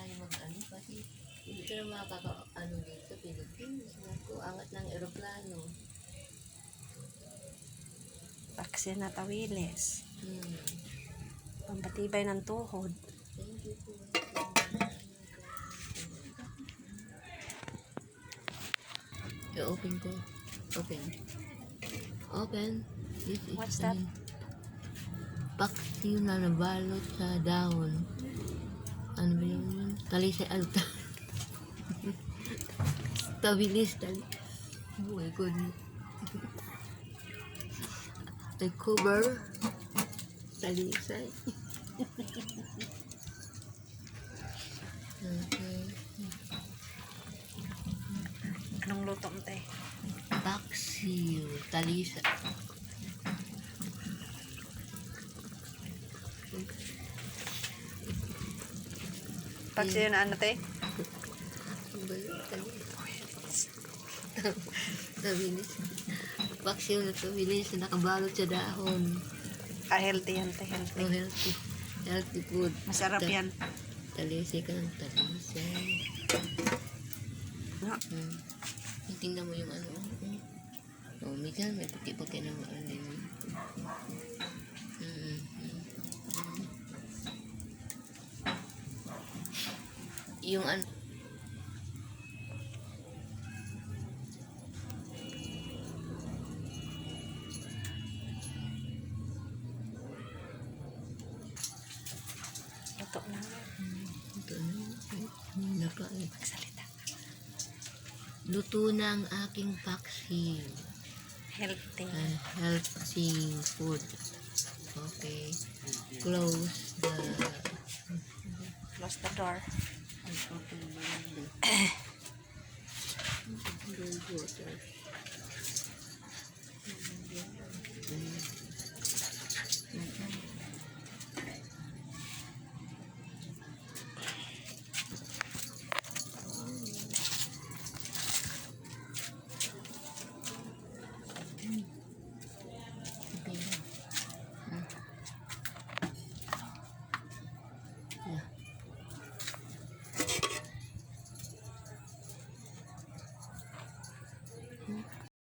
tayo mag-ano kasi hindi ka na makaka-ano dito, Philippines. Naku, angat ng eroplano. Paksiw na tawilis. Hmm. Pampatibay ng tuhod. Thank you po. I-open ko. Open. Open. This is What's that? Paksiw na nabalot sa dahon. Ano ba yun? Talisay. Ano? Tawilis. Oh my God. I cover. Talisay. Okay. Anong luto mo, te? Paksiw. Talisay. Paksiw na ano, te? Tawilis. Paksiw na tawilis na nakabalot sa dahon. Healthy yan, te. Healthy. Oh, healthy. Healthy food. Masarap yan. Talisay ka ng talisay. No? Tingnan mo yung ano. Oh, may puti-puti na ano yun. Yung ano. Luto na. Ito na. Hindi pa eh. Magsalita. Luto na ang aking paksiw. Healthy. Healthy food. Okay. Close the door. Open the window. Water.